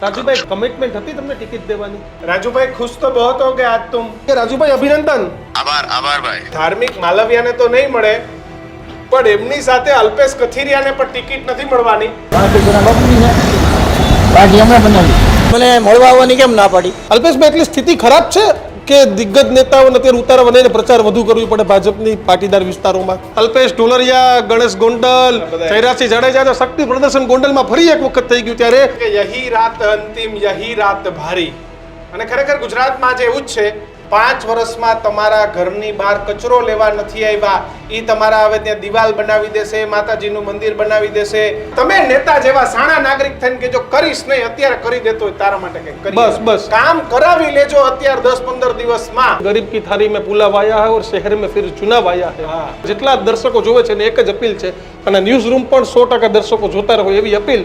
Rajubhai commitment હતી તમને ticket દેવાની? राजूभाई खुश तो बहुत हो गए आज तुम। કે રાજુભાઈ અભિનંદન। આભાર આભાર ભાઈ। ધાર્મિક માલવિયાને તો નહીં મળે, પણ એમની સાથે અલ્પેશ કથિરિયાને પણ ટિકિટ નથી મળવાની। મને મળવા આવવાની કેમ ના પાડી? અલ્પેશભાઈ એટલી સ્થિતિ ખરાબ છે કે દિગ્ગજ નેતાઓને અત્યારે ઉતારવા લઈને પ્રચાર વધુ કરવી પડે ભાજપની પાટીદાર વિસ્તારોમાં। અલ્પેશ ઢોલરિયા, ગણેશ ગોંડલ, જયરાજસિંહ જાડેજા શક્તિ પ્રદર્શન ગોંડલમાં ફરી એક વખત થઈ ગયું ત્યારે કે યહી રાત અંતિમ યહી રાત ભારી। અને ખરેખર ગુજરાતમાં જે એવું જ છે, 5 વર્ષમાં તમારા ઘરની બહાર કચરો લેવા નથી આવ્યા, ઈ તમારા હવે ત્યાં દિવાલ બનાવી દેશે, માતાજીનું મંદિર બનાવી દેશે। તમે નેતા જેવા સાણા નાગરિક થઈને કે જો કરીશ નહીં, અત્યારે કરી દેતો હોય તારા માટે કંઈક કરી બસ કામ કરાવી લેજો અત્યારે 10-15 દિવસમાં। गरीब की थाली में पुलाव आया है और शहर में फिर चुनाव आया है। જેટલા દર્શકો જોવે છે ને એક જ અપીલ છે, અને ન્યૂઝ રૂમ પણ 100% દર્શકો જોતા રહો એવી અપીલ।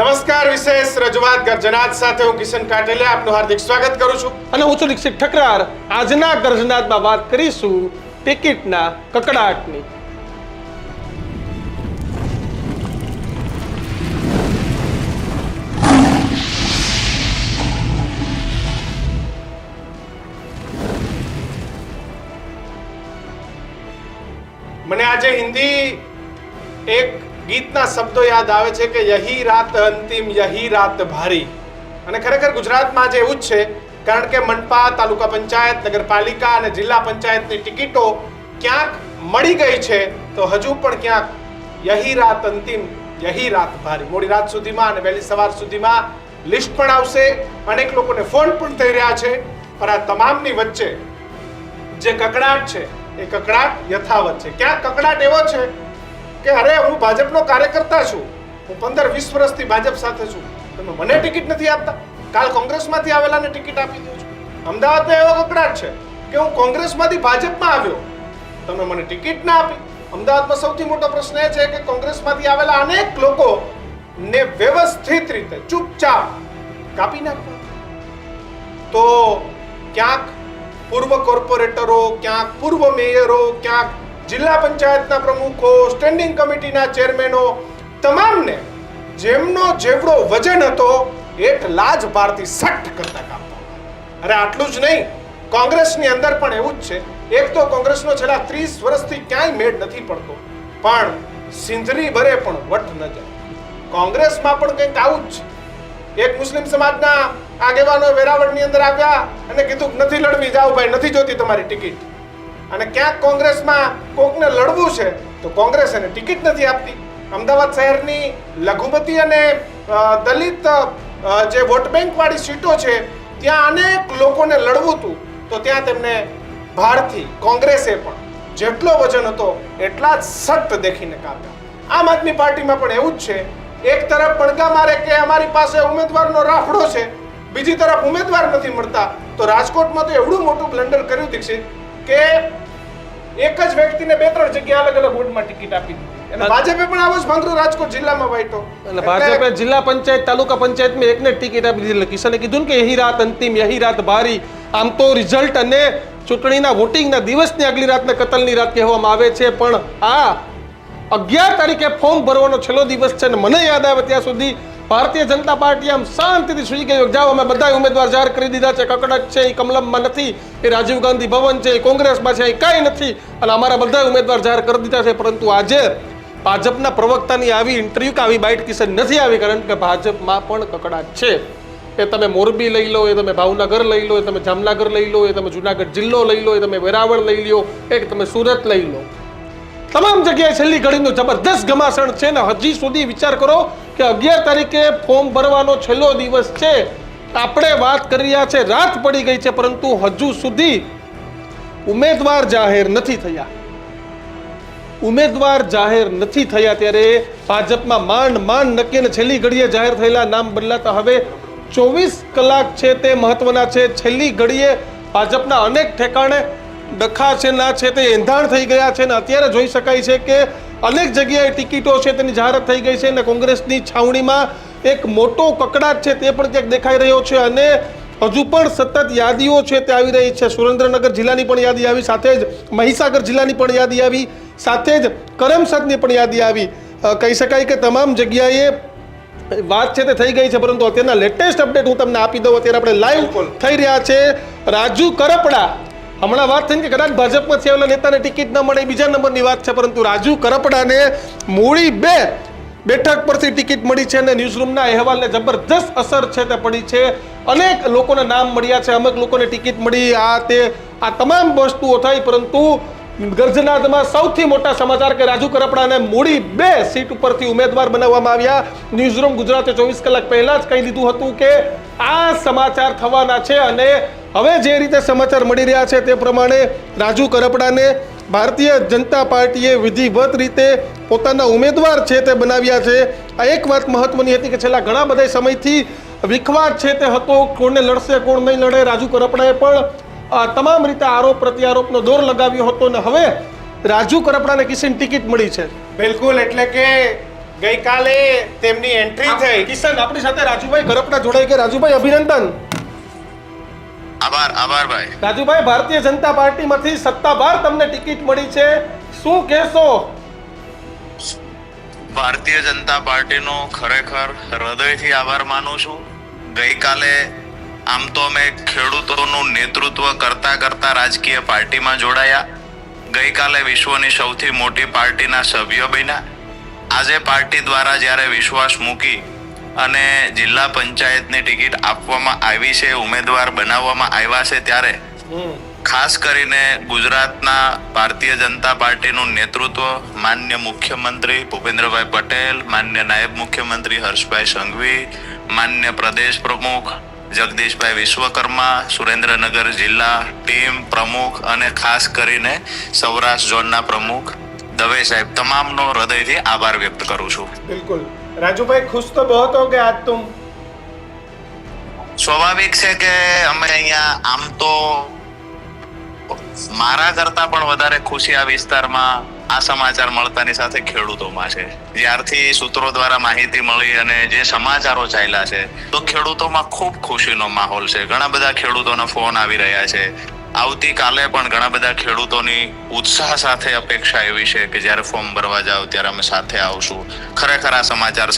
નમસ્કાર, વિશેષ રજૂઆત ગર્જનાત સાથે હું કિશન કાટેલિયા આપનું હાર્દિક સ્વાગત કરું છું અને હું છું દીક્ષિત ઠકરાર। આજના ગર્જનાતમાં વાત કરીશું ટિકિટના કકડાટની। મને આજે હિન્દી એક ગીતના શબ્દો યાદ આવે છે કે યહી રાત અંતિમ યહી રાત ભારી। અને ખરેખર ગુજરાતમાં જે એવું જ છે, કારણ કે મનપા, તાલુકા પંચાયત, નગરપાલિકા અને જિલ્લા પંચાયતની ટિકિટો ક્યાંક મળી ગઈ છે, તો હજુ પણ ક્યાંક યહી રાત અંતિમ યહી રાત ભારી। મોડી રાત સુધીમાં અને વહેલી સવાર સુધીમાં લિસ્ટ પણ આવશે, અનેક લોકોને ફોન પણ થઈ રહ્યા છે, પણ આ તમામની વચ્ચે જે કકડાટ છે એ કકડાટ યથાવત છે। ક્યાંક કકડાટ એવો છે કે અરે હું ભાજપનો કાર્યકર્તા છું, હું 15-20 વર્ષથી ભાજપ સાથે છું, તમે મને ટિકિટ નથી આપતા, કાલ કોંગ્રેસમાંથી આવેલાને ટિકિટ આપી દો છો। અમદાવાદમાં એવો કકડાટ છે કે હું કોંગ્રેસમાંથી ભાજપમાં આવ્યો, તમે મને ટિકિટ ના આપી। અમદાવાદમાં સૌથી મોટો પ્રશ્ન એ છે કે કોંગ્રેસમાંથી આવેલા અનેક લોકોને વ્યવસ્થિત રીતે ચૂપચાપ કાપી નાખવા। તો ક્યાંક પૂર્વ કોર્પોરેટરો, ક્યાંક પૂર્વ મેયરો, ક્યાંક જિલ્લા પંચાયતના પ્રમુખો, સ્ટેન્ડિંગ કમિટીના ચેરમેનો, તમામને જેમનો જેવડો વજન હતો એટલા જ ભારથી સટ્ટ કરતા કાપવામાં। અરે આટલું જ નહીં, કોંગ્રેસની અંદર પણ એવું જ છે। એક તો કોંગ્રેસનો છેલ્લા 30 વર્ષથી ક્યાંય મેળ નથી પડતો, પણ સિંધરી ભરે પણ વટ ન જાય। કોંગ્રેસમાં પણ કંઈક આવું જ છે। એક મુસ્લિમ સમાજના આગેવાનો વેરાવળની અંદર આવ્યા અને કીધું નથી લડવી, જાઓ ભાઈ, નથી જોતી તમારી ટિકિટ। અને ક્યાંક કોંગ્રેસમાં કોકને લડવું છે તો કોંગ્રેસ એને ટિકિટ નથી આપતી। અમદાવાદ શહેરની લઘુમતી અને દલિત જે વોટ બેંક વાળી સીટો છે, ત્યાં અનેક લોકોને લડવું હતું, તો ત્યાં તેમને ભારથી કોંગ્રેસે પણ જેટલો વજન હતો એટલા જ સટ્ટ દેખીને કાપ્યા। આમ આદમી પાર્ટીમાં પણ એવું જ છે। એક તરફ પડકા મારે કે અમારી પાસે ઉમેદવારનો રાફડો છે, બીજી તરફ ઉમેદવાર નથી મળતા। તો રાજકોટમાં તો એવડું મોટું બ્લન્ડર કર્યું દીક્ષિત કે એક જ વ્યક્તિને 2-3 જગ્યાએ અલગ અલગ વોર્ડમાં ટિકિટ આપી દીધી, અને ભાજપે પણ આવો જ ભાંગરો રાજકોટ જિલ્લામાં વાઈટો। અને ભાજપે જિલ્લા પંચાયત, તાલુકા પંચાયતમાં એકને ટિકિટ આપી દીધી। કિશને કીધું કે યહી રાત અંતિમ યહી રાત ભારી। આમ તો રિઝલ્ટ અને ચૂંટણીના વોટિંગના દિવસની આગલી રાતને કતલની રાત કહેવામાં આવે છે, પણ આ 11 તારીખે ફોર્મ ભરવાનો છેલ્લો દિવસ છે, અને મને યાદ આવે ત્યાં સુધી ભારતીય જનતા પાર્ટી આમ શાંતિથી સુઈ ગઈ, જાઓ અમે બધા ઉમેદવાર જાહેર કરી દીધા છે, કકડાટ છે એ કમલમમાં નથી, એ રાજીવ ગાંધી ભવન છે, એ કોંગ્રેસમાં છે, એ કાંઈ નથી, અને અમારા બધા ઉમેદવાર જાહેર કરી દીધા છે। પરંતુ આજે ભાજપના પ્રવક્તાની આવી ઇન્ટરવ્યુ કે આવી બાઇટ કિશન નથી આવી, કારણ કે ભાજપમાં પણ કકડાટ છે। એ તમે મોરબી લઈ લો, એ તમે ભાવનગર લઈ લો, એ તમે જામનગર લઈ લો, એ તમે જુનાગઢ જિલ્લો લઈ લો, એ તમે વેરાવળ લઈ લો, એ તમે સુરત લઈ લો, તમામ જગ્યાએ છેલ્લી ઘડીનું જબરદસ્ત ઘમાસણ છે। ને હજી સુધી વિચાર કરો કે 11 તારીખે ફોર્મ ભરવાનો છેલ્લો દિવસ છે, આપણે વાત કરી રહ્યા છે, રાત પડી ગઈ છે, પરંતુ હજુ સુધી ઉમેદવાર જાહેર નથી થયા। ઉમેદવાર જાહેર નથી થયા ત્યારે ભાજપમાં માંડ નક્કી, અને છેલ્લી ઘડીએ જાહેર થયેલા નામ બદલાતા હવે 24 કલાક છે તે મહત્વના છે। છેલ્લી ઘડીએ ભાજપના અનેક ઠેકાણે ડખા છે ના છે તે એંધાણ થઈ ગયા છે, ને અત્યારે જોઈ શકાય છે કે અનેક જગ્યાએ ટિકિટો છે તેની જાહેરાત થઈ ગઈ છે અને કોંગ્રેસની છાવણીમાં એક મોટો કકડાટ છે તે પણ ક્યાંક દેખાઈ રહ્યો છે અને હજુ પણ સતત યાદીઓ છે તે આવી રહી છે. સુરેન્દ્રનગર જિલ્લાની પણ યાદી આવી, સાથે જ મહીસાગર જિલ્લાની પણ યાદી આવી, સાથે જ કરમસદની પણ યાદી આવી. કહી શકાય કે તમામ જગ્યાએ વાત છે તે થઈ ગઈ છે, પરંતુ અત્યારના લેટેસ્ટ અપડેટ હું તમને આપી દઉં. અત્યારે આપણે લાઈવ થઈ રહ્યા છે. રાજુ કરપડા, હમણાં વાત થઈ કે કદાચ ભાજપમાંથી આવેલા નેતાને ટિકિટ ન મળે, બીજા નંબરની વાત છે, પરંતુ રાજુ કરપડાને મૂળી 2 બેઠક પરથી ટિકિટ મળી છે અને ન્યૂઝરૂમના અહેવાલને જબરદસ્ત અસર છે તે પડી છે. અનેક લોકોના નામ મળ્યા છે, અમુક લોકોને ટિકિટ મળી, આ તમામ વસ્તુઓ થઈ, પરંતુ ગર્જનાદમાં સૌથી મોટા સમાચાર કે રાજુ કરપડાને મૂળી 2 સીટ ઉપરથી ઉમેદવાર બનાવવામાં આવ્યા. ન્યૂઝરૂમ ગુજરાતે 24 કલાક પહેલા જ કહી દીધું હતું કે આ સમાચાર થવાના છે અને હવે જે રીતે સમાચાર મળી રહ્યા છે તે પ્રમાણે રાજુ કરપડાને ભારતીય જનતા પાર્ટીએ વિધિવત રીતે પોતાના ઉમેદવાર છે તે બનાવ્યા છે. આ એક વાત મહત્વની હતી કે છેલ્લા ઘણા બધા સમયથી વિખવાદ છે તે હતો, કોણને લડશે કોણ નહીં લડે. રાજુ કરપડાએ પણ તમામ રીતે આરોપ પ્રત્યારોપનો દોર લગાવ્યો હતો અને હવે રાજુ કરપડાને કિશન ટિકિટ મળી છે. બિલકુલ, એટલે કે ગઈકાલે તેમની એન્ટ્રી થઈ. કિશન, આપણી સાથે રાજુભાઈ કરપડા જોડાઈ ગયા. રાજુભાઈ, અભિનંદન. આભાર ભાઈ. રાજુભાઈ, ભારતીય જનતા પાર્ટીમાંથી સત્તાવાર તમને ટિકિટ મળી છે, શું કહેશો? ભારતીય જનતા પાર્ટીનો ખરેખર હૃદયથી આભાર માનું છું. ગઈકાલે આમ તો અમે ખેડૂતોનું નેતૃત્વ કરતા રાજકીય પાર્ટીમાં જોડાયા. ગઈકાલે વિશ્વની સૌથી મોટી પાર્ટીના સભ્યો બન્યા. આજે પાર્ટી દ્વારા જ્યારે વિશ્વાસ મૂકી અને જિલ્લા પંચાયતની ટિકિટ આપવામાં આવી છે, ઉમેદવાર બનાવવામાં આવ્યા છે, ત્યારે ખાસ કરીને ગુજરાતના ભારતીય જનતા પાર્ટીનું નેતૃત્વ માન્ય મુખ્યમંત્રી ભૂપેન્દ્રભાઈ પટેલ, માન્ય નાયબ મુખ્યમંત્રી હર્ષભાઈ સંઘવી, માન્ય પ્રદેશ પ્રમુખ જગદીશભાઈ વિશ્વકર્મા, સુરેન્દ્રનગર જિલ્લા ટીમ પ્રમુખ અને ખાસ કરીને સૌરાષ્ટ્ર ઝોનના પ્રમુખ દવે સાહેબ, તમામનો હૃદયથી આભાર વ્યક્ત કરું છું. બિલકુલ રાજુભાઈ, ખુશ તો બહુત હો ગયા આજ તુમ. સ્વાભાવિક છે કે અમે અહીંયા આમ તો મારા કરતા પણ વધારે ખુશી આ વિસ્તારમાં આ સમાચાર મળતાની સાથે ખેડૂતોમાં છે. જ્યારથી સૂત્રો દ્વારા માહિતી મળી અને જે સમાચારો ચાલ્યા છે તો ખેડૂતોમાં ખૂબ ખુશીનો માહોલ છે. ઘણા બધા ખેડૂતોના ફોન આવી રહ્યા છે. આવતીકાલે પણ ઘણા બધા ખેડૂતોની ઉત્સાહ સાથે અપેક્ષા એવી છે કે જ્યારે ફોર્મ ભરવા જાવ ત્યારે અમે સાથે આવશું. ખરેખર આ સમાચાર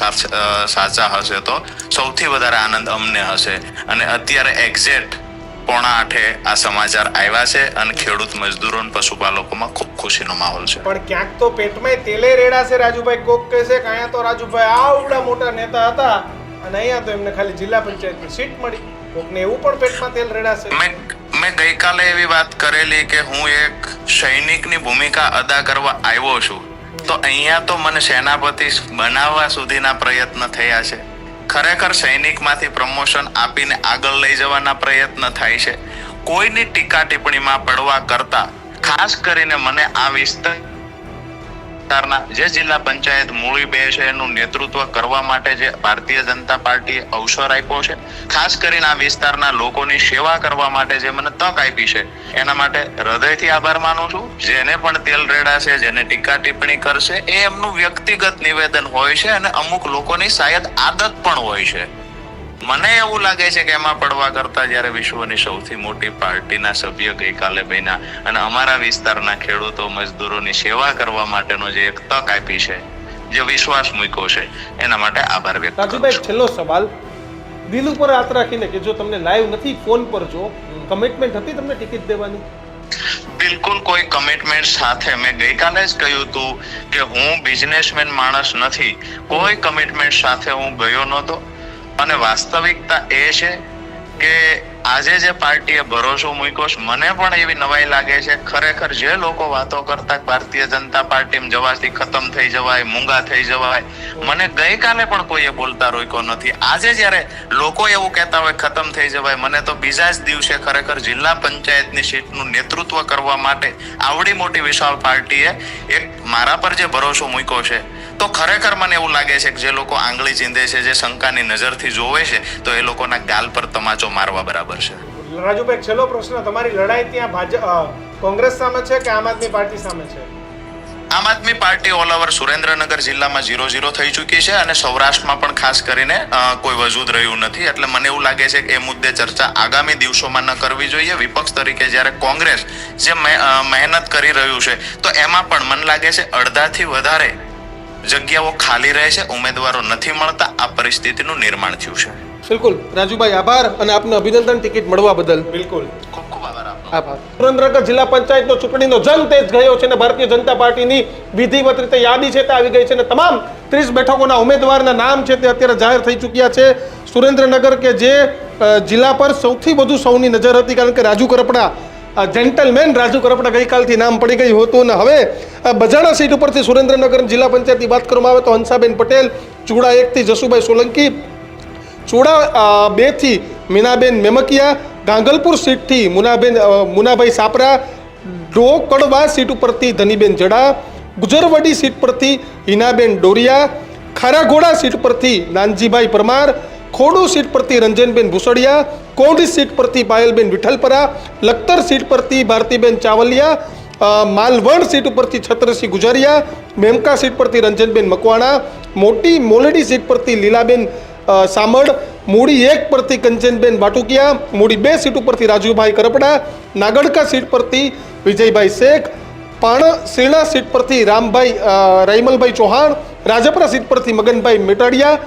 સાચા હશે તો સૌથી વધારે આનંદ અમને હશે. અને અત્યારે એક્ઝેક્ટ 7:45 આ સમાચાર આવ્યા છે અને ખેડૂત મજદૂરો અને પશુપાલકોમાં ખૂબ ખુશીનો માહોલ છે. પણ ક્યાંક તો પેટમાં તેલે રેડા છે રાજુભાઈ. કોક કહે છે કે અહીંયા તો રાજુભાઈ આવડા મોટા નેતા હતા અને અહીંયા તો એમને ખાલી જિલ્લા પંચાયતની સીટ મળી. કોકને એવું પણ પેટમાં તેલ રેડા છે. મેં ગઈકાલે એવી વાત કરેલી કે હું એક સૈનિકની ભૂમિકા અદા કરવા આવ્યો છું, તો અહીંયા તો મને સેનાપતિ બનાવવા સુધીના પ્રયત્ન થયા છે. ખરેખર સૈનિકમાંથી પ્રમોશન આપીને આગળ લઈ જવાના પ્રયત્ન થાય છે. કોઈની ટીકા ટિપ્પણીમાં પડવા કરતા ખાસ કરીને મને આ વિસ્તારના જે જિલ્લા પંચાયત મૂળી 2 છે એનું નેતૃત્વ કરવા માટે જે ભારતીય જનતા પાર્ટીએ અવસર આપ્યો છે, ખાસ કરીને આ વિસ્તારના લોકોની સેવા કરવા માટે જે મને તક આપી છે, એના માટે હૃદયથી આભાર માનું છું. જેને પણ તેલ રેડાશે, જેને ટીકા ટિપ્પણી કરશે, એ એમનું વ્યક્તિગત નિવેદન હોય છે અને અમુક લોકોની શાયદ આદત પણ હોય છે. મને એવું લાગે છે કે એમાં પડવા કરતા જ્યારે વિશ્વની સૌથી મોટી પાર્ટીના સભ્ય ગઈકાલે બન્યા અને અમારા વિસ્તારના ખેડૂતો મજદૂરોની સેવા કરવા માટેનો જે એક તક આપી છે, જે વિશ્વાસ મૂક્યો છે, એના માટે આભાર વ્યક્ત કરું છું. રાજુભાઈ, છેલ્લો સવાલ, દિલ ઉપર હાથ રાખીને કે જો તમને લાઈવ નથી, ફોન પર જો કમિટમેન્ટ હતી તમને ટિકિટ દેવાની? બિલકુલ કોઈ કમિટમેન્ટ સાથે. મેં ગઈકાલે જ કહ્યું હતું કે હું બિઝનેસમેન માણસ નથી. કોઈ કમિટમેન્ટ સાથે હું ગયો નહોતો. અને વાસ્તવિકતા એ છે કે આજે જે પાર્ટીએ ભરોસો મૂક્યો છે, મને પણ એવી નવાઈ લાગે છે. ખરેખર જે લોકો વાતો કરતા ભારતીય જનતા પાર્ટીમાં જવાથી ખતમ થઈ જવાય, મૂંગા થઈ જવાય, મને ગઈકાલે પણ કોઈએ બોલતા રોક્યો નથી. આજે જ્યારે લોકો એવું કહેતા હોય ખતમ થઈ જવાય, મને તો બીજા જ દિવસે ખરેખર જિલ્લા પંચાયતની સીટનું નેતૃત્વ કરવા માટે આવડી મોટી વિશાળ પાર્ટીએ એક મારા પર જે ભરોસો મૂક્યો છે, તો ખરેખર મને એવું લાગે છે કે જે લોકો આંગળી ચીંધે છે, જે શંકાની નજરથી જોવે છે, તો એ લોકોના ગાલ પર તમાચો મારવા બરાબર છે. રાજુભાઈ, છેલ્લો પ્રશ્ન, તમારી લડાઈ ત્યાં કોંગ્રેસ સામે છે કે આમ આદમી પાર્ટી સામે છે? આમ આદમી પાર્ટી ઓલ ઓવર સુરેન્દ્રનગર જિલ્લામાં 0-0 થઈ ચૂકી છે અને સૌરાષ્ટ્રમાં પણ ખાસ કરીને કોઈ વજૂદ રહ્યું નથી. એટલે મને એવું લાગે છે કે એ મુદ્દે ચર્ચા આગામી દિવસોમાં ન કરવી જોઈએ. વિપક્ષ તરીકે જ્યારે કોંગ્રેસ જે મહેનત કરી રહ્યું છે તો એમાં પણ મને લાગે છે અડધાથી વધારે જગ્યાઓ ખાલી રહે છે, ઉમેદવારો નથી મળતા. આ પરિસ્થિતિનું નિર્માણ થયું છે. બિલકુલ રાજુભાઈ, આભાર અને આપને અભિનંદન ટિકિટ મળવા બદલ. બિલકુલ, ખૂબ ખૂબ આભાર આપનો. આભાર. સુરેન્દ્રનગર જિલ્લા પંચાયતનો ચૂંટણીનો જંગ તેજ ગયો છે અને ભારતીય જનતા પાર્ટીની વિધિવત રીતે યાદી છે તે આવી ગઈ છે અને તમામ 30 બેઠકોના ઉમેદવારના નામ છે તે અત્યારે જાહેર થઈ ચૂક્યા છે. સુરેન્દ્રનગર કે જે જિલ્લા પર સૌથી વધુ સૌની નજર હતી, કારણ કે રાજુ કરપડા, જેન્ટલમેન રાજુ કરપડા ગઈકાલથી નામ પડી ગયું હતું અને હવે બજાણા સીટ ઉપરથી સુરેન્દ્રનગર જિલ્લા પંચાયતની વાત કરવામાં આવે તો હંસાબેન પટેલ, ચૂડા 1 થી જસુભાઈ સોલંકી, ચૂડા 2 થી મીનાબેન મેમકિયા, ગાંગલપુર સીટથી મુનાભાઈ સાપરા, ડોકડવા સીટ ઉપરથી ધનીબેન જડા, ગુજરવડી સીટ પરથી હિનાબેન ડોરિયા, ખારાઘોડા સીટ પરથી નાનજીભાઈ પરમાર, ખોડુ સીટ પરથી રંજનબેન ભૂસડિયા, કોંઢી સીટ પરથી પાયલબેન વિઠ્ઠલપરા, લખતર સીટ પરથી ભારતીબેન ચાવલિયા, માલવણ સીટ ઉપરથી છત્રસિંહ ગુજારિયા, મેમકા સીટ પરથી રંજનબેન મકવાણા, મોટી મોલડી સીટ પરથી લીલાબેન સામડ, મૂડી 1 પરથી કંચનબેન વાટુકિયા, મૂડી 2 સીટ ઉપરથી રાજુભાઈ કરપડા, નાગડકા સીટ પરથી વિજયભાઈ શેખ, પાણસીણા સીટ પરથી રાયમલભાઈ ચૌહાણ, રાજપરા સીટ પરથી મગનભાઈ મેટાડિયા,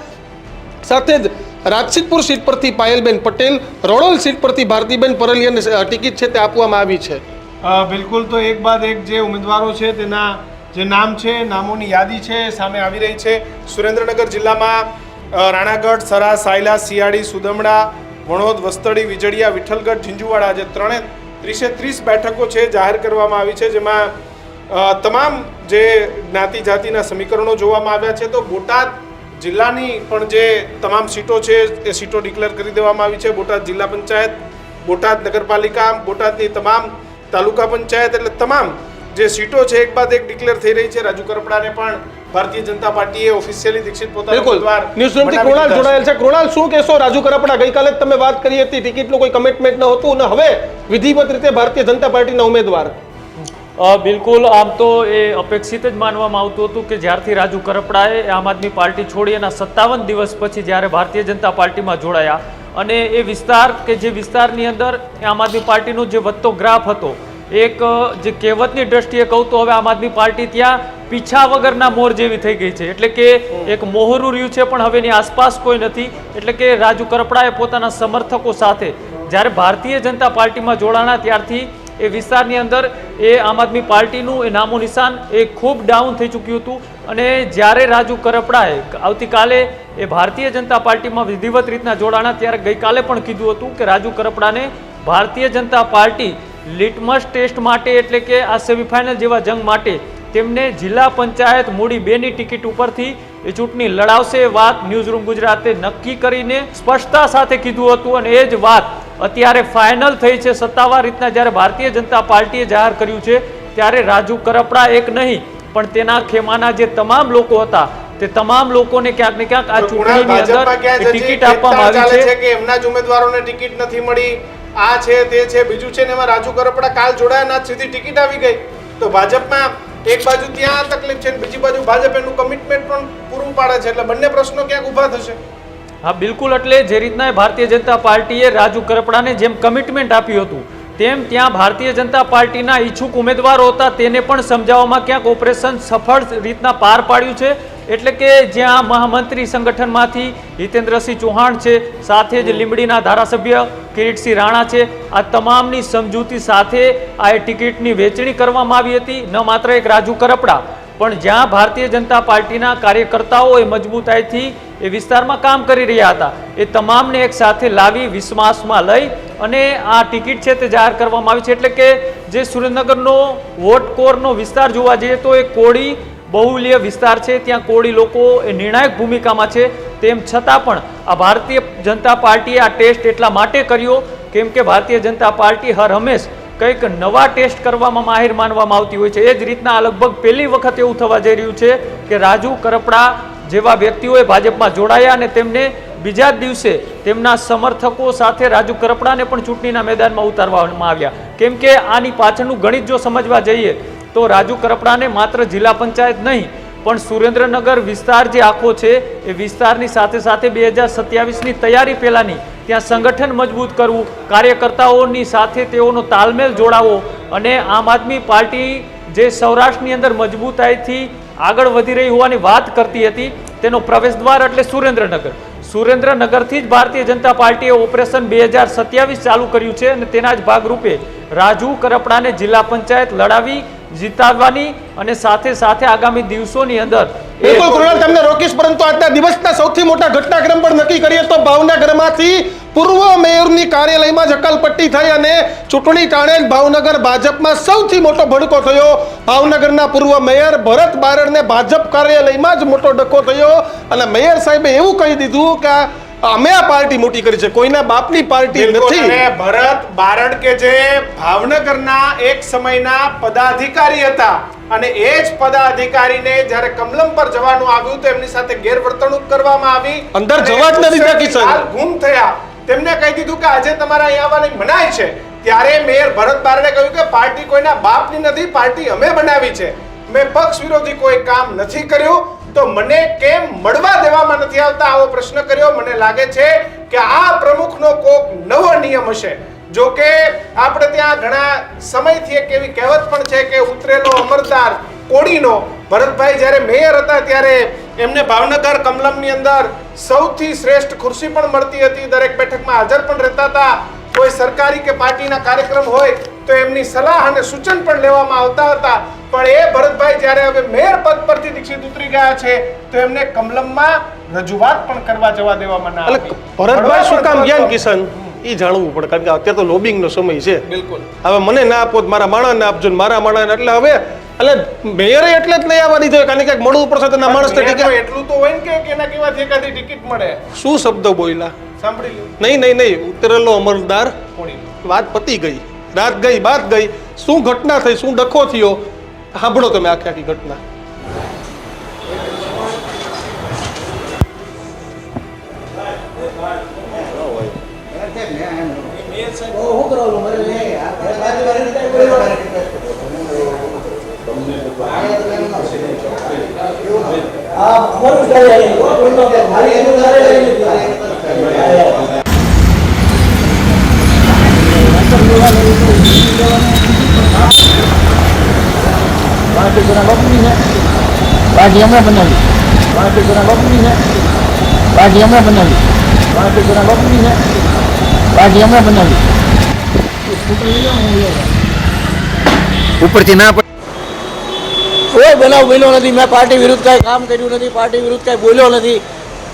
સાથે જ રાજસિકપુર સીટ પરથી પાયલબેન પટેલ, રોડોલ સીટ પરથી ભારતીબેન પરલિયાને ટિકિટ છે તે આપવામાં આવી છે. બિલકુલ, તો એક બાદ એક જે ઉમેદવારો છે તેના જે નામ છે, નામોની યાદી છે સામે આવી રહી છે. સુરેન્દ્રનગર જિલ્લામાં રાણાગઢ, સરા, સાયલા, શિયાળી, સુદમડા, વણોદ, વસ્તડી, વિજળિયા, વિઠ્ઠલગઢ, ઝીંઝુવાડા જે 30 બેઠકો છે જાહેર કરવામાં આવી છે, જેમાં તમામ જે જ્ઞાતિ જાતિના સમીકરણો જોવામાં આવ્યા છે. તો બોટાદ જિલ્લાની પણ જે તમામ સીટો છે એ સીટો ડિક્લેર કરી દેવામાં આવી છે. બોટાદ જિલ્લા પંચાયત, બોટાદ નગરપાલિકા, બોટાદની તમામ તાલુકા પંચાયત, એટલે તમામ જે સીટો છે એક બાદ એક ડિક્લેર થઈ રહી છે. રાજુ કરપડાને પણ ભારતીય જનતા પાર્ટીએ ઓફિશિયલી દીક્ષિત પોતાનો ઉમેદવાર ન્યૂઝરૂમથી કૃણાલ જોડાયેલ છે. કૃણાલ, શું કહેશો? રાજુ કરપડા ગઈકાલે જ તમે વાત કરી હતી, ટિકિટનું કોઈ કમિટમેન્ટ ન હતું અને હવે વિધિવત રીતે ભારતીય જનતા પાર્ટીના ઉમેદવાર. બિલકુલ, આમ તો એ અપેક્ષિત જ માનવામાં આવતું હતું કે જ્યારથી રાજુ કરપડાએ આમ આદમી પાર્ટી છોડી એના 57 દિવસ પછી જ્યારે ભારતીય જનતા પાર્ટીમાં જોડાયા અને એ વિસ્તાર કે જે વિસ્તારની અંદર આમ આદમી પાર્ટીનો જે વધતો ગ્રાફ હતો, એક જે કહેવતની દ્રષ્ટિએ કહું તો હવે આમ આદમી પાર્ટી ત્યાં પીછા વગરના મોર જેવી થઈ ગઈ છે. એટલે કે એક મોહરું રહ્યું છે પણ હવે એની આસપાસ કોઈ નથી. એટલે કે રાજુ કરપડાએ પોતાના સમર્થકો સાથે જ્યારે ભારતીય જનતા પાર્ટીમાં જોડાણા ત્યારથી એ વિસ્તારની અંદર એ આમ આદમી પાર્ટીનું એ નામો નિશાન એ ખૂબ ડાઉન થઈ ચૂક્યું હતું. અને જ્યારે રાજુ કરપડાએ આવતીકાલે એ ભારતીય જનતા પાર્ટીમાં વિધિવત રીતના જોડાણા ત્યારે ગઈકાલે પણ કીધું હતું કે Raju કરપડાને Bharatiya Janata party litmus test માટે, એટલે કે આ સેમિફાઇનલ જેવા જંગ માટે તેમને જિલ્લા પંચાયત મૂડી 2ની ટિકિટ ઉપરથી એ ચૂંટણી લડાવશે. વાત ન્યૂઝરૂમ ગુજરાતે નક્કી કરીને સ્પષ્ટતા સાથે કીધું હતું અને એ જ વાત અત્યારે ફાઇનલ થઈ છે. સત્તાવાર રીતના જ્યારે ભારતીય જનતા પાર્ટીએ જાહેર કર્યું છે ત્યારે રાજુ કરપડા એક નહીં પણ તેના ખેમાના જે તમામ લોકો હતા તે તમામ લોકોને ક્યાંક ને ક્યાંક આ ચૂંટણીની અંદર ટિકિટ આપવામાં આવી છે કે એમના જ ઉમેદવારોને ટિકિટ નથી મળી, આ છે તે છે બીજું છે ને એમાં રાજુ કરપડા કાલ જોડાયા સીધી ટિકિટ આવી ગઈ. તો ભાજપમાં એક બાજુ ત્યાં તકલીફ છે, બીજી બાજુ ભાજપ એનું કમિટમેન્ટ પણ પૂરું પાડે છે, એટલે બંને પ્રશ્નો ક્યાંક ઊભા થશે. હા બિલકુલ, એટલે જે રીતના ભારતીય જનતા પાર્ટીએ રાજુ કરપડાને જેમ કમિટમેન્ટ આપ્યું હતું તેમ ત્યાં ભારતીય જનતા પાર્ટીના ઈચ્છુક ઉમેદવારો હતા તેને પણ સમજાવવામાં ક્યાંક ઓપરેશન સફળ રીતના પાર પાડ્યું છે. એટલે કે જ્યાં મહામંત્રી સંગઠનમાંથી હિતેન્દ્રસિંહ ચૌહાણ છે, સાથે જ લીંબડીના ધારાસભ્ય કિરીટસિંહ રાણા છે, આ તમામની સમજૂતી સાથે આ ટિકિટની વહેંચણી કરવામાં આવી હતી. ન માત્ર એક રાજુ કરપડા પણ જ્યાં ભારતીય જનતા પાર્ટીના કાર્યકર્તાઓ એ મજબૂતાઈથી એ વિસ્તારમાં કામ કરી રહ્યા હતા એ તમામને એક સાથે લાવી વિશ્વાસમાં લઈ અને આ ટિકિટ છે તે જાહેર કરવામાં આવી છે. એટલે કે જે સુરેન્દ્રનગરનો વોટ કોરનો વિસ્તાર જોવા જઈએ તો એ કોળી બહુલ્ય વિસ્તાર છે, ત્યાં કોળી લોકો એ નિર્ણાયક ભૂમિકામાં છે. તેમ છતાં પણ આ ભારતીય જનતા પાર્ટીએ આ ટેસ્ટ એટલા માટે કર્યો કેમ કે ભારતીય જનતા પાર્ટી હર હંમેશ કંઈક નવા ટેસ્ટ કરવામાં માહિર માનવામાં આવતી હોય છે. એ જ રીતના લગભગ પહેલી વખત એવું થવા જઈ રહ્યું છે કે રાજુ કરપડા જેવા વ્યક્તિઓએ ભાજપમાં જોડાયા અને તેમને બીજા જ દિવસે તેમના સમર્થકો સાથે રાજુ કરપડાને પણ ચૂંટણીના મેદાનમાં ઉતારવામાં આવ્યા. કેમ કે આની પાછળનું ગણિત જો સમજવા જઈએ તો રાજુ કરપડાને માત્ર જિલ્લા પંચાયત નહીં પણ સુરેન્દ્રનગર વિસ્તાર જે આખો છે એ વિસ્તારની સાથે સાથે 2027ની તૈયારી પહેલાની ત્યાં સંગઠન મજબૂત કરવું, કાર્યકર્તાઓની સાથે તેઓનો તાલમેલ જોડાવો અને આમ આદમી પાર્ટી જે સૌરાષ્ટ્રની અંદર મજબૂતાઈથી આગળ વધી રહી હોવાની વાત કરતી હતી તેનો પ્રવેશદ્વાર એટલે સુરેન્દ્રનગરથી જ ભારતીય જનતા પાર્ટીએ ઓપરેશન 2027 ચાલુ કર્યું છે અને તેના જ ભાગરૂપે રાજુ કરપડાને જિલ્લા પંચાયત લડાવી જીતાડવાની અને સાથે સાથે આગામી દિવસોની અંદર બિલકુલ કૃણાલ, તમને રોકીશ, પરંતુ આજના દિવસના સૌથી મોટા ઘટનાક્રમ પર નક્કી કરીએ તો ભાવનગરમાંથી પૂર્વ મેયરની કાર્યાલયમાં જ અકલપટ્ટી થઈ અને ચૂંટણી ટાણે જ ભાવનગર ભાજપમાં સૌથી મોટો ભડકો થયો. ભાવનગરના પૂર્વ મેયર ભરત બારડને ભાજપ કાર્યાલયમાં જ મોટો ડખો થયો અને મેયર સાહેબે એવું કહી દીધું કે અમે આ પાર્ટી મોટી કરી છે, કોઈના બાપની પાર્ટી નથી. અને ભરત બારડ કે જે ભાવનગરના એક સમયના પદાધિકારી હતા અને એ જ પદાધિકારીને જ્યારે કમલમ પર જવાનું આવ્યું તો એમની સાથે ગેરવર્તણૂક કરવામાં આવી, અંદર જવા જ ન દીધા કિશન. હાલ ગુમ થયા. તેમને કહી દીધું કે આજે તમારા અહીંયા આવવાની મનાઈ છે. ત્યારે મેયર ભરત બારડે કહ્યું કે પાર્ટી કોઈના બાપની નથી, પાર્ટી અમે બનાવી છે. મેં પક્ષ વિરોધી કોઈ કામ નથી કર્યું તો મને કેમ મળવા દેવામાં નથી આવતા આવો પ્રશ્ન કર્યો. મને લાગે છે કે આ પ્રમુખનો કોક નવો નિયમ હશે. જો કે આપણે ત્યાં ઘણા સમયથી એક એવી કહેવત પણ છે કે ઉતરેલો અમરદાર કોડીનો. ભરતભાઈ જ્યારે મેયર હતા ત્યારે એમને ભાવનગર કમલમની અંદર સૌથી શ્રેષ્ઠ ખુરશી પણ મળતી હતી, દરેક બેઠકમાં હાજર પણ રહેતા હતા. કોઈ સરકારી કે પાર્ટીના કાર્યક્રમ હોય તો એમની સલાહ અને સૂચન પણ લેવામાં આવતા હતા. પણ એ ભરતભાઈ જ્યારે હવે મેયર પદ પરથી દીક્ષિત ઉતરી ગયા છે તો એમને કમલમમાં રજૂઆત પણ કરવા જવા દેવામાં ના આવી. ભરતભાઈ શું કામ ગયા કિશન એ જાણવું પડે, કારણ કે અત્યારે તો લોબિંગનો સમય છે. બિલકુલ. હવે મને ના આપો, મારા માણસને આપજો, મારા માણસને, એટલે હવે મેયરે એટલે જ નહીં આવવા દીધો, કારણ કે મળવું પડશે તો ના માણસને ટિકિટ. એટલું તો હોય ને કે એના કેવાથી એકાદી ટિકિટ મળે. શું શબ્દો બોલ્યા, સાંભળી લ્યો. નહીં, ઉતરેલો અમરદાર વાત પતી ગઈ, રાત ગઈ, બાત ગઈ. શું ઘટના થઈ, શું ડખો થયો, સાંભળો તમે આખી ઘટના. પાર્ટી અમે બનાવી, પાર્ટી અમે બનાવી, પાર્ટી અમે બનાવી. ઉપરથી ના કોઈ બનાવ બન્યો નથી. મેં પાર્ટી વિરુદ્ધ કાંઈ કામ કર્યું નથી, પાર્ટી વિરુદ્ધ કાંઈ બોલ્યો નથી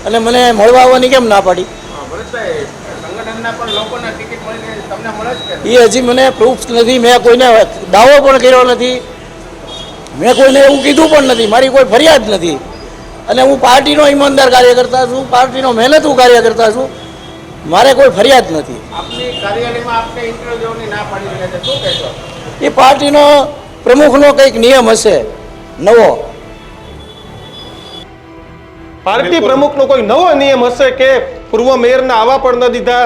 અને મને મળવા આવવાની કેમ ના પાડી? એ હજી મને પ્રૂફ નથી. મેં કોઈને દાવો પણ કર્યો નથી, મેં કોઈને એવું કીધું પણ નથી, મારી કોઈ ફરિયાદ નથી. અને હું પાર્ટીનો ઈમાનદાર કાર્યકર્તા છું, પાર્ટીનો મહેનતુ કાર્યકર્તા છું, મારે કોઈ ફરિયાદ નથી. એ પાર્ટીનો પ્રમુખનો કંઈક નિયમ હશે નવો. પાર્ટી પ્રમુખનો કોઈ નવો નિયમ હશે કે પૂર્વ મેયરને આવવા પણ ન દીધા.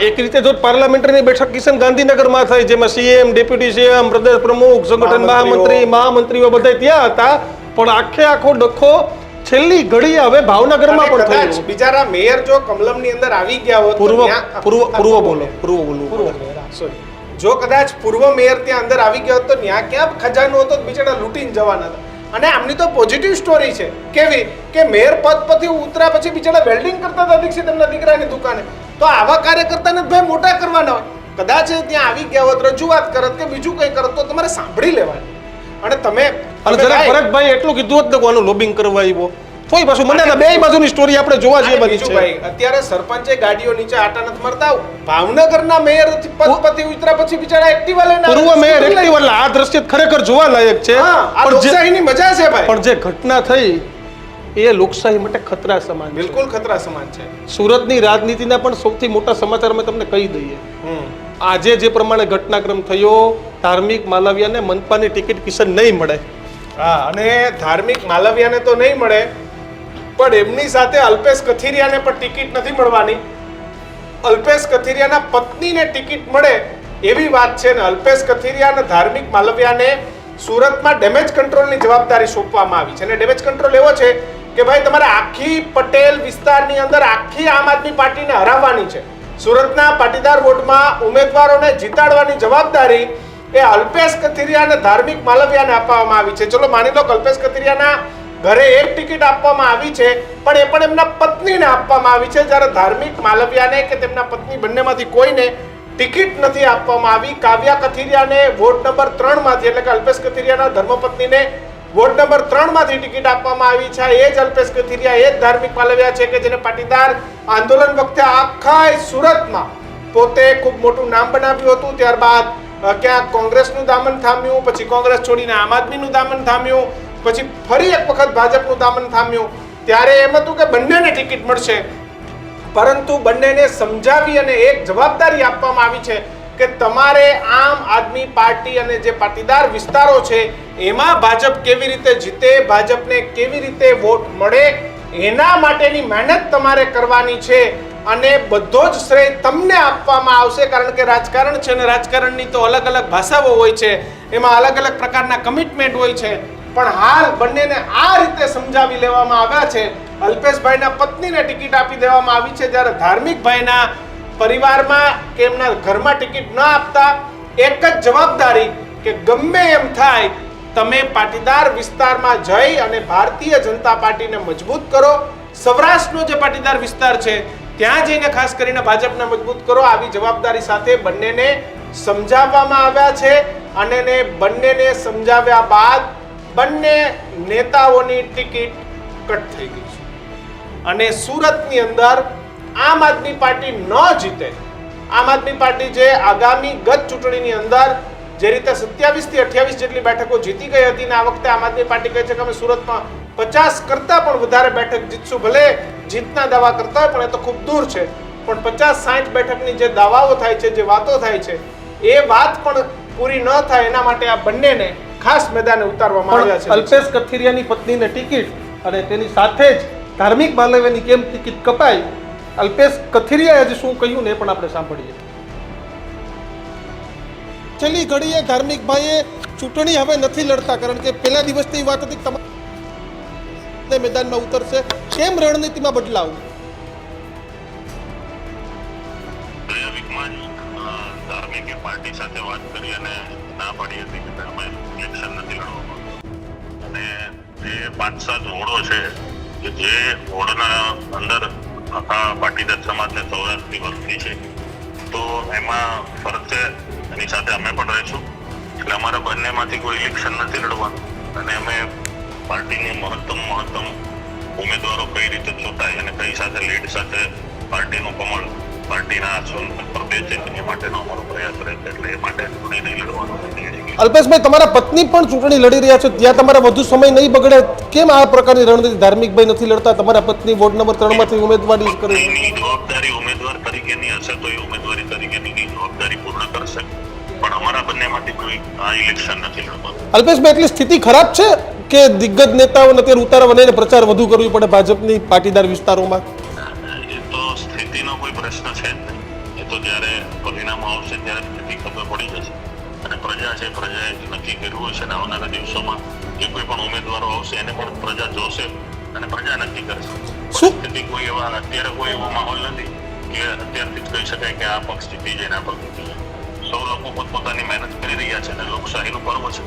એક રીતે જો પાર્લામેન્ટરી બેઠક કિશન ગાંધીનગરમાં થઈ, જેમાં સીએમ, ડેપ્યુટી સીએમ, પ્રદેશ પ્રમુખ, સંગઠન મહામંત્રીઓ બધા ત્યાં હતા, પણ આખો ડખો છેલ્લી ઘડીએ હવે ભાવનગરમાં પણ થયો. બિચારા મેયર જો કમલમની અંદર આવી ગયા હોત, જો કદાચ પૂર્વ મેયર ત્યાં અંદર આવી ગયા હોત તો ત્યાં ક્યાં ખજાનો હતો, બિચારા લૂંટીને જવાના હતા. અને આમની તો પોઝિટિવ સ્ટોરી છે. કેવી કે મેયર પદ પરથી ઉતર્યા પછી બિચારા વેલ્ડિંગ કરતા હતા દીક્ષિત એમના દીકરાની દુકાને. તો આવા કાર્યકર્તાને ભાઈ મોટા કરવાના હોય. કદાચ ત્યાં આવી ગયા હોત, રજૂઆત કરત કે બીજું કંઈ કરત તો તમારે સાંભળી લેવાનું. અને તમે ભરતભાઈ એટલું કીધું હોત ને આનું લોબિંગ કરવા આવ્યો તોય પાછું મને બે બાજુની સ્ટોરી આપણે જોવા જેવી બની છે. અત્યારે સરપંચે ગાડીઓ નીચે આટા નથી મારતા. ભાવનગરના મેયર પદ પરથી ઉતર્યા પછી બિચારા એક્ટિવા લઈને પૂર્વ મેયર એક્ટિવા, આ દ્રશ્ય ખરેખર જોવા લાયક છે. આ લોકશાહીની મજા છે ભાઈ. પણ જે ઘટના થઈ એ લોકશાહી માટે ખતરા સમાન છે. બિલકુલ ખતરા સમાન છે. સુરતની રાજનીતિના પણ સૌથી મોટા સમાચાર અમે તમને કહી દઈએ. આજે જે પ્રમાણે ઘટનાક્રમ થયો, ધાર્મિક માલવિયાને મનપાની ટિકિટ કિશન નહીં મળે. હા, અને ધાર્મિક માલવિયાને તો નહીં મળે, પણ એમની સાથે અલ્પેશ કથિરિયાને પણ ટિકિટ નથી મળવાની. અલ્પેશ કથિરિયાના પત્નીને ટિકિટ મળે એવી વાત છે ને. અલ્પેશ કથિરિયા અને ધાર્મિક માલવિયાને સુરતમાં ડેમેજ કંટ્રોલની જવાબદારી સોંપવામાં આવી છે અને ડેમેજ કંટ્રોલ એવો છે કે ભાઈ તમારે આખી પટેલ વિસ્તારની અંદર આખી આમ આદમી પાર્ટીને હરાવવાની છે. સુરતના પાટીદાર વોર્ડમાં ઉમેદવારોને જીતાડવાની જવાબદારી એ અલ્પેશ કથિરિયા અને ધાર્મિક માલવિયાને આપવામાં આવી છે. ચલો માની લો કે અલ્પેશ કથિરિયાના ઘરે એક ટિકિટ આપવામાં આવી છે, પણ એ પણ એમના પત્નીને આપવામાં આવી છે, જ્યારે ધાર્મિક માલવિયાને કે તેમના પત્ની બંનેમાંથી કોઈને ટિકિટ નથી આપવામાં આવી. કાવ્યા કથિરિયાને વોર્ડ નંબર 3 માંથી એટલે કે અલ્પેશ કથિરિયાના ધર્મપત્નીને વોર્ડ નંબર 3 માંથી ટિકિટ આપવામાં આવી છે. એ જ અલ્પેશ કથિરિયા, એ જ ધાર્મિક માલવિયા છે કે જેને પાટીદાર આંદોલન વખતે આખા સુરતમાં પોતે ખૂબ મોટું નામ બનાવ્યું હતું. ત્યારબાદ ક્યાંક કોંગ્રેસનું દામન થામ્યું, પછી કોંગ્રેસ છોડીને આમ આદમીનું દામન થામ્યું, પછી ફરી એક વખત ભાજપનું દામન થામ્યું. ત્યારે એમ હતું કે બંનેને ટિકિટ મળશે, પરંતુ બંનેને સમજાવી અને એક જવાબદારી આપવામાં આવી છે કે તમારે આમ આદમી પાર્ટી અને જે પાટીદાર વિસ્તારો છે એમાં ભાજપ કેવી રીતે જીતે, ભાજપને કેવી રીતે વોટ મળે, એના માટેની મહેનત તમારે કરવાની છે અને બધો જ શ્રેય તમને આપવામાં આવશે. કારણ કે રાજકારણ છે અને રાજકારણની તો અલગ અલગ ભાષાઓ હોય છે, એમાં અલગ અલગ પ્રકારના કમિટમેન્ટ હોય છે. પણ હાલ બંનેને આ રીતે સમજાવી લેવામાં આવ્યા છે. અલ્પેશભાઈના પત્નીને ટિકિટ આપી દેવામાં આવી છે, જ્યારે ધાર્મિકભાઈના પરિવારમાં કે એમના ઘરમાં ટિકિટ ન આપતા એક જ જવાબદારી કે ગમે એમ થાય તમે પાટીદાર વિસ્તારમાં જઈ અને ભારતીય જનતા પાર્ટીને મજબૂત કરો. સૌરાષ્ટ્રનો જે પાટીદાર વિસ્તાર છે ત્યાં જઈને ખાસ કરીને ભાજપને મજબૂત કરો. આવી જવાબદારી સાથે બંનેને સમજાવવામાં આવ્યા છે અને બંનેને સમજાવ્યા બાદ બંને નેતાઓની ટિકિટ કટ થઈ ગઈ છે અને સુરતની અંદર આમ આદમી પાર્ટી ન જીતે. આમ આદમી પાર્ટી જે આગામી ગત ચૂંટણીની અંદર જે રીતે 27 થી 28 જેટલી બેઠકો જીતી ગઈ હતી ને આ વખતે આમ આદમી પાર્ટી કહે છે કે અમે સુરતમાં 50 કરતા પણ વધારે બેઠક જીતશું. ભલે જીતના દાવા કરતા હોય પણ એ તો ખૂબ દૂર છે, પણ 50-60 બેઠકની જે દાવાઓ થાય છે, જે વાતો થાય છે, એ વાત પણ પૂરી ન થાય એના માટે આ બંનેને ખાસ મેદાને ઉતારવામાં આવ્યા છે. અલ્પેશ કથિરિયાની પત્નીને ટિકિટ અને તેની સાથે જ ધાર્મિક માલવિયાની કેમ ટિકિટ કપાઈ, અલ્પેશ કથિરિયાએ આજે શું કહ્યું ને એ પણ આપણે સાંભળીએ. છેલ્લી ઘડીએ ધાર્મિકભાઈએ ચૂંટણી હવે નથી લડતા, કારણ કે પહેલા દિવસની વાત હતી તમારે મેદાનમાં ઉતરશે. કેમ રણનીતિમાં બદલાવ? ધાર્મિક પાર્ટી સાથે વાત કરી અને ના પાડી હતી કે અમે ઇલેક્શન નથી લડવામાં, અને જે 5-7 વોર્ડો છે કે જે વોર્ડના અંદર આખા પાટીદાર સમાજને સૌરાષ્ટ્રની વસ્તી છે, તો એમાં ફરક છે. એની સાથે અમે પણ રહીશું. એટલે અમારા બંનેમાંથી કોઈ ઇલેક્શન નથી લડવાનું અને અમે પાર્ટીની મહત્તમ ઉમેદવારો કઈ રીતે ચૂંટાય અને કઈ સાથે લીડ સાથે પાર્ટીનું કમળ પાર્ટીના આસન પર બેસે એ માટેનો અમારો પ્રયાસ રહેશે. એટલે એ માટે ચૂંટણી નહીં લડવાનું. અલ્પેશભાઈ, તમારા પત્ની પણ ચૂંટણી લડી રહ્યા છે, ત્યાં તમારા વધુ સમય નહીં બગડે, કેમ આ પ્રકારની રણનીતિ? ધાર્મિકભાઈ નથી લડતા, તમારા પત્ની વોર્ડ નંબર 3 માંથી ઉમેદવારી કરે છે. જવાબદારી ઉમેદવાર તરીકેની હશે તો એ ઉમેદવારી તરીકેની જવાબદારી પૂર્ણ કરશે, પણ અમારા બંનેમાંથી કોઈ આ ઇલેક્શન નથી લડવાનું. અલ્પેશભાઈ, એટલી સ્થિતિ ખરાબ છે કે દિગ્ગજ નેતાઓને અત્યારે ઉતારવા અને પ્રચાર વધુ કરવી પડે ભાજપની પાટીદાર વિસ્તારોમાં? એ તો સ્થિતિનો કોઈ પ્રશ્ન છે જ નહીં. એ તો જ્યારે પરિણામ આવશે ત્યારે સ્થિતિ ખબર પડી જશે. અને પ્રજા છે, પ્રજાએ નક્કી કર્યું હશે ને આવનારા દિવસોમાં જે કોઈ પણ ઉમેદવારો આવશે એને પણ પ્રજા જોશે અને પ્રજા નક્કી કરશે. સ્થિતિ કોઈ એવા અત્યારે કોઈ એવો માહોલ નથી કે અત્યારથી જ કહી શકાય કે આ પક્ષ જીતી જાય ને આ પક્ષ જીતી જાય. સૌ લોકો પોતપોતાની મહેનત કરી રહ્યા છે અને લોકશાહીનું પર્વ છે.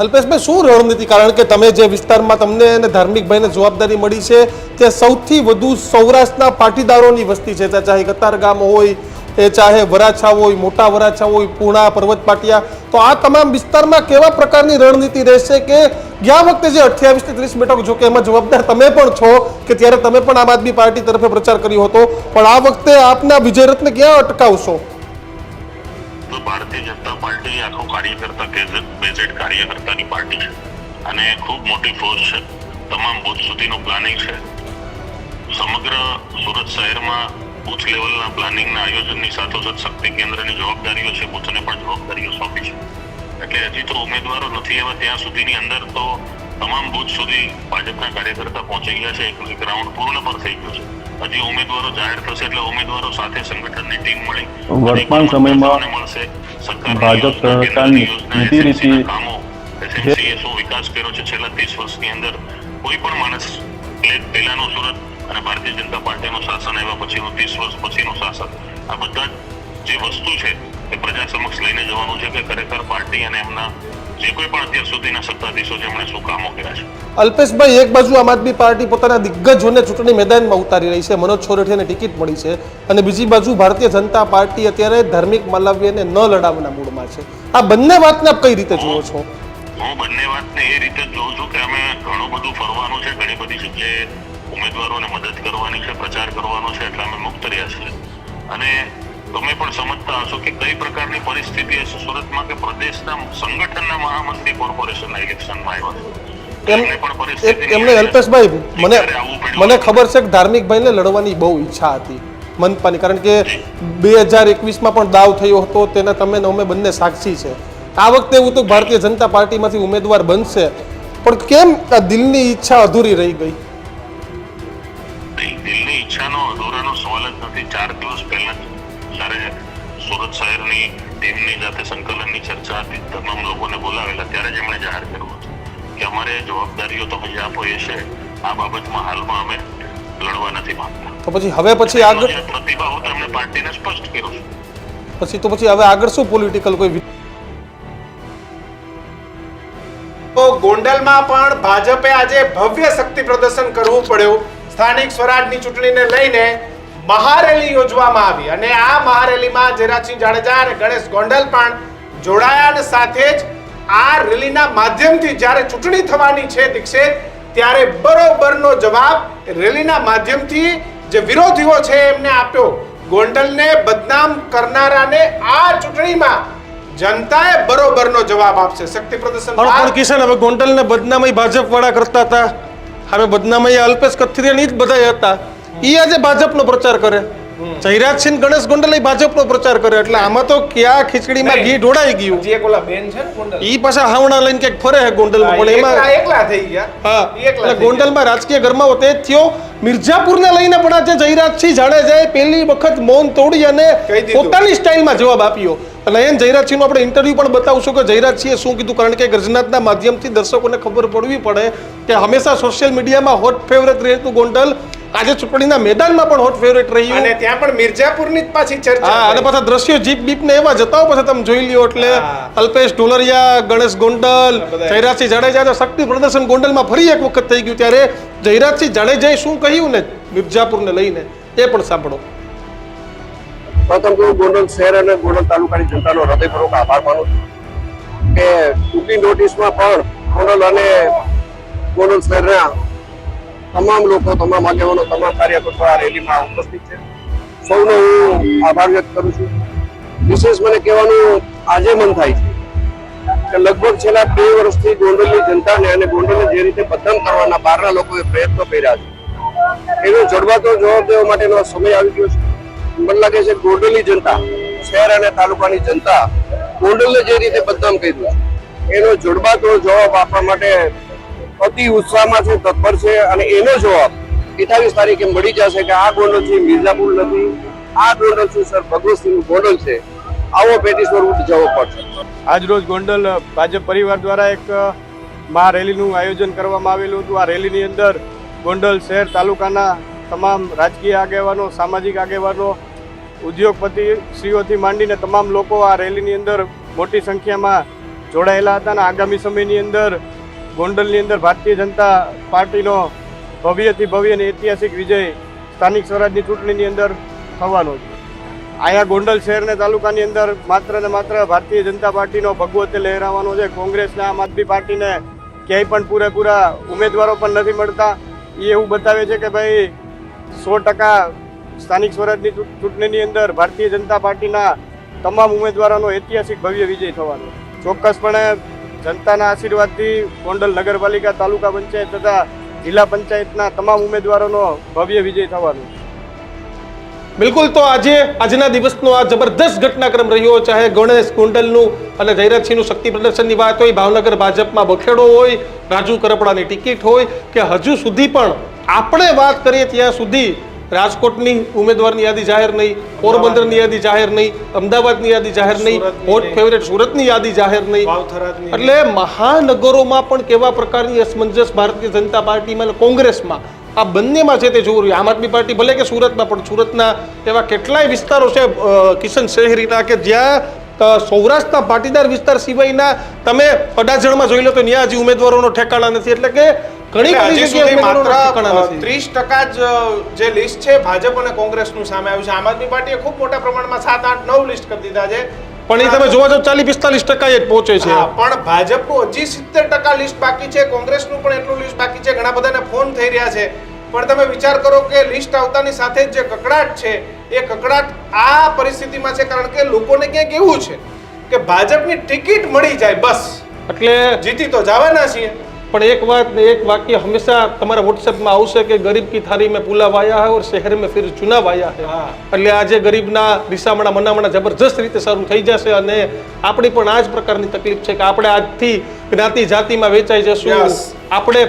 અલ્પેશભાઈ, શું રણનીતિ? કારણ કે તમે જે વિસ્તારમાં તમને અને ધાર્મિકભાઈને જવાબદારી મળી છે ત્યાં સૌથી વધુ સૌરાષ્ટ્રના પાટીદારોની વસ્તી છે, ચાહે કતારગામ હોય, એ ચાહે વરાછા હોય, મોટા વરાછા હોય, પૂર્ણા, પર્વત પાટિયા, તો આ તમામ વિસ્તારમાં કેવા પ્રકારની રણનીતિ રહેશે? કે ગયા વખતે જે 28 થી 30 બેઠકો, જો કે એમાં જવાબદાર તમે પણ છો કે ત્યારે તમે પણ આમ આદમી પાર્ટી તરફે પ્રચાર કર્યો હતો, પણ આ વખતે આપના વિજય રથને ક્યાં અટકાવશો? ભારતીય જનતા પાર્ટી આખું કાર્યકર્તા બેઝેડ કાર્યકર્તાની પાર્ટી છે અને ખૂબ મોટી ફોર્સ છે. તમામ બૂથ સુધીનું પ્લાનિંગ છે. સમગ્ર સુરત શહેરમાં બૂથ લેવલના પ્લાનિંગના આયોજનની સાથોસાથ શક્તિ કેન્દ્રની જવાબદારીઓ છે, બૂથને પણ જવાબદારીઓ સોંપી છે. એટલે હજી તો ઉમેદવારો નથી એવા ત્યાં સુધીની અંદર તો તમામ બૂથ સુધી ભાજપના કાર્યકર્તા પહોંચી ગયા છે. એક રાઉન્ડ પૂર્ણ પણ થઈ ગયો છે. હજી ઉમેદવારો જાહેર થશે એટલે ઉમેદવારો સાથે સંગઠનની ટીમ મળી વર્તમાન સમયમાં ભાજપ સરકારની નીતિ રીતિ એસએમસીએ શું વિકાસ કર્યો છે છેલ્લા 30 વર્ષની અંદર, કોઈ પણ માણસ પહેલાનું સુરત અને ભારતીય જનતા પાર્ટીનું શાસન આવ્યા પછીનું 30 વર્ષ પછીનું શાસન, આ બધા જે વસ્તુ છે એ પ્રજા સમક્ષ લઈને જવાનું છે કે ખરેખર પાર્ટી અને એમના જે કોઈ પણ અત્યાર સુધીના સત્તાધીશો છે એમણે શું કામો કર્યા છે. અલ્પેશભાઈ, એક બાજુ આમ આદમી પાર્ટી પોતાના દિગ્ગજોને ચૂંટણી મેદાનમાં ઉતારી રહી છે, મનોજ છોરઠિયાને ટિકિટ મળી છે, અને બીજી બાજુ ભારતીય જનતા પાર્ટી અત્યારે ધાર્મિક માલવ્યને ન લડાવવાના મૂડમાં છે. આ બંને વાતને આપ કઈ રીતે જુઓ છો? હું બંને વાતને એ રીતે જોઉં છું કે અમે ઘણું બધું ફરવાનું છે, ઘણી બધી જગ્યાએ ઉમેદવારોને મદદ કરવાની છે, પ્રચાર કરવાનો છે, એટલે અમે મુક્ત રહ્યા છીએ. અને તમે પણ સમજતા હશો કે કઈ પ્રકારની પરિસ્થિતિ હશે સુરતમાં કે પ્રદેશના સંગઠનના મહામંત્રી કોર્પોરેશનના ઇલેક્શનમાં આવ્યા છે. એમને અલ્પેશભાઈ, મને ખબર છે કે ધાર્મિક ભાઈને લડવાની બહુ ઈચ્છા હતી મનપાની, કારણ કે 2021માં પણ દાવ થયો હતો, તેના તમે ને અમે બંને સાક્ષી છે. આ વખતે એવું તો ભારતીય જનતા પાર્ટીમાંથી ઉમેદવાર બનશે, પણ કેમ આ દિલની ઈચ્છા અધૂરી રહી ગઈ? દિલની ઈચ્છાનો અધૂરાનો સવાલ જ નથી. 4 દિવસ પહેલા જ્યારે સુરત શહેરની ટીમની સાથે સંકલનની ચર્ચા હતી, તમામ લોકોને બોલાવેલા, ત્યારે જ એમણે જાહેર કર્યું હતું કે અમારે જવાબદારીઓ તમે જે આપો એ છે, આ બાબતમાં હાલમાં અમે લડવા નથી માંગતા. તો પછી આગળ પ્રતિભાવ હતો એમણે પાર્ટીને સ્પષ્ટ કર્યું છે. પછી હવે આગળ શું પોલિટિકલ કોઈ? તો ગોંડલમાં પણ ભાજપે આજે ભવ્ય શક્તિ પ્રદર્શન કરવું પડ્યું. સ્થાનિક સ્વરાજની ચૂંટણીને લઈને મહારેલી યોજવામાં આવી અને આ મહારેલીમાં ઝવેરસિંહ જાડેજા અને ગણેશ ગોંડલ પણ જોડાયા અને સાથે જ આ રેલીના માધ્યમથી જ્યારે ચૂંટણી થવાની છે દીક્ષિત, ત્યારે બરોબરનો જવાબ રેલીના માધ્યમથી જે વિરોધીઓ છે એમને આપ્યો. ગોંડલને બદનામ કરનારાને આ ચૂંટણીમાં જનતાએ બરોબરનો જવાબ આપશે. શક્તિ પ્રદર્શન પણ કિશન, હવે ગોંડલને બદનામી ભાજપ વાળા કરતા હતા, હવે બદનામી અલ્પેશ કથિરિયાની જ બધા હતા. ઈ આજે ભાજપનો પ્રચાર કરે, ઝવેરસિંહ ગણેશ ગોંડલ ભાજપનો પ્રચાર કરે, એટલે આમાં તો ક્યાં ખીચડીમાં ઘી ઢોળાઈ ગયું. જે કોલા બેન છે ને ગોંડલ, ઈ પાછા હાવણા લઈને ક્યાંક ફરે છે ગોંડલમાં, પણ એમાં એકલા થઈ ગયા. હા, એટલે ગોંડલમાં રાજકીય ગરમાવો તે જ થયો. મિર્ઝાપુરને લઈને પણ આજે ઝવેરસિંહ જાડેજાએ પહેલી વખત મૌન તોડી અને પોતાની સ્ટાઇલમાં જવાબ આપ્યો. અને એમ ઝવેરસિંહનું આપણે ઇન્ટરવ્યુ પણ બતાવશું કે ઝવેરસિંહે શું કીધું, કારણ કે ગર્જનાથના માધ્યમથી દર્શકોને ખબર પડવી પડે કે હંમેશા સોશિયલ મીડિયામાં હોટ ફેવરેટ રહેતું ગોંડલ આજે ચૂંટણીના મેદાનમાં પણ હોટ ફેવરેટ રહ્યું, અને ત્યાં પણ મિર્ઝાપુરની જ પાછી ચર્ચા. હા, અને પાછા દ્રશ્યો જીપ બીપ ને એવા જતાઓ પાછા તમે જોઈ લ્યો. એટલે અલ્પેશ ઢોલરિયા, ગણેશ ગોંડલ, ઝવેરસિંહ જાડેજા શક્તિ પ્રદર્શન ગોંડલમાં ફરી એક વખત થઈ ગયું. ત્યારે ઝવેરસિંહ જાડેજાએ શું કહ્યું ને મિર્ઝાપુરને લઈને, એ પણ સાંભળો. પ્રથમ તો ગોંડલ શહેર અને ગોંડલ તાલુકાની જનતાનો હૃદયપૂર્વક આભાર માનું છું કે ટૂંકી નોટિસમાં પણ ગોંડલ અને ગોંડલ શહેરના તમામ લોકો, તમામ આગેવાનો, તમામ કાર્યકર્તાઓ આ રેલીમાં ઉપસ્થિત છે. સૌનો હું આભાર વ્યક્ત કરું છું. વિશેષ મને કહેવાનું આજે મન થાય છે કે લગભગ છેલ્લા 2 વર્ષથી ગોંડલની જનતાને અને ગોંડલને જે રીતે બદનામ કરવાના બહારના લોકોએ પ્રયત્નો કર્યા છે, એનો જડબાતો જવાબ દેવા માટેનો સમય આવી ગયો છે. મને લાગે છે ગોંડલની જનતા, શહેર અને તાલુકાની જનતા ગોંડલને જે રીતે બદનામ કર્યું એનો જડબાતો જવાબ આપવા માટે અતિ ઉત્સાહમાં છે, તત્પર છે. અને એનો જવાબ 28 તારીખે મળી જશે કે આ ગોંડલ છે મિર્ઝાપુર નથી, આ ગોંડલ છે સર ભગવતસિંહનું ગોંડલ છે. આવો પેટીસર જવો પડશે. આજ રોજ ગોંડલ ભાજપ પરિવાર દ્વારા એક મહારેલીનું આયોજન કરવામાં આવેલું હતું. આ રેલીની અંદર ગોંડલ શહેર તાલુકાના તમામ રાજકીય આગેવાનો, સામાજિક આગેવાનો, ઉદ્યોગપતિ શ્રીઓથી માંડીને તમામ લોકો આ રેલીની અંદર મોટી સંખ્યામાં જોડાયેલા હતા. અને આગામી સમયની અંદર ગોંડલની અંદર ભારતીય જનતા પાર્ટીનો ભવ્યથી ભવ્ય અને ઐતિહાસિક વિજય સ્થાનિક સ્વરાજની ચૂંટણીની અંદર થવાનો છે. અહીંયા ગોંડલ શહેર અને તાલુકાની અંદર માત્ર ને માત્ર ભારતીય જનતા પાર્ટીનો ભગવો તે લહેરાવાનો છે. કોંગ્રેસને, આમ આદમી પાર્ટીને ક્યાંય પણ પૂરેપૂરા ઉમેદવારો પણ નથી મળતા. એ એવું બતાવે છે કે ભાઈ 100% સ્થાનિક સ્વરાજની ચૂંટણીની અંદર ભારતીય જનતા પાર્ટીના તમામ ઉમેદવારોનો ઐતિહાસિક ભવ્ય વિજય થવાનો. ચોક્કસપણે જનતાના આશીર્વાદથી ગોંડલ નગરપાલિકા, તાલુકા પંચાયત તથા જિલ્લા પંચાયતના તમામ ઉમેદવારોનો ભવ્ય વિજય થવાનો. બિલકુલ. તો આજના દિવસનો આ જબરદસ્ત ઘટનાક્રમ રહ્યો, ચાહે ગણેશ ગોંડલનું અને ઝવેરસિંહનું શક્તિ પ્રદર્શનની વાત હોય, ભાવનગર ભાજપમાં બખેડો હોય, રાજુ કરપડાની ટિકિટ હોય, કે હજુ સુધી પણ આપણે વાત કરીએ ત્યાં સુધી રાજકોટની ઉમેદવારની યાદી જાહેર નહીં, પોરબંદરની યાદી જાહેર નહીં, અમદાવાદની યાદી જાહેર નહીં, સુરતની હોટ ફેવરેટ સુરતની યાદી જાહેર નહીં. વાવથરાદની એટલે મહાનગરોમાં પણ કેવા પ્રકારની અસમંજસ ભારતીય જનતા પાર્ટીમાં અને કોંગ્રેસમાં આ બંનેમાં છે તે જોવું રહ્યું. આમ આદમી પાર્ટી ભલે કે સુરતમાં, પણ સુરતના એવા કેટલાય વિસ્તારો છે કિશન શહેરીના કે જ્યાં સૌરાષ્ટ્રના પાટીદાર વિસ્તાર સિવાયના તમે અડાજણમાં જોઈ લો તો ત્યાં હજી ઉમેદવારોનો ઠેકાણા નથી. એટલે કે ઘણી એટલે બધી હજી જગ્યાએ સુધી ઉમેદવારોના ઠેકાણા નથી. માત્ર 30% જે લિસ્ટ છે ભાજપ અને કોંગ્રેસનું સામે આવ્યું છે. આમ આદમી પાર્ટીએ ખૂબ મોટા પ્રમાણમાં 7, 8, 9 લિસ્ટ કરી દીધા છે. પણ એ તમે જોવા જાવ 40-45% જ પહોંચે છે. હા, પણ ભાજપનું હજી 70% લિસ્ટ બાકી છે, કોંગ્રેસનું પણ એટલું લિસ્ટ બાકી છે. ઘણા બધાને ફોન થઈ રહ્યા છે, પણ તમે વિચાર કરો કે લિસ્ટ આવતાની સાથે જ જે કકડાટ છે એ કકડાટ આ પરિસ્થિતિમાં છે કારણ કે લોકોને ક્યાંક એવું છે કે ભાજપની ટિકિટ મળી જાય બસ, એટલે જીતી તો જવાના છીએ. પણ એક વાત ને એક વાક્ય હંમેશા તમારા વોટ્સએપમાં આવશે કે ગરીબ કી થાળી में पुलाव आया है और शहर में फिर चुनाव आया है. હા. એટલે આજે ગરીબના રીસામણા મનામણા જબરજસ્ત રીતે શરૂ થઈ જશે અને આપણી પણ આ જ પ્રકારની તકલીફ છે કે આપણે આજથી જ્ઞાતિ જાતિમાં વેચાઈ જશું. Yes. આપણે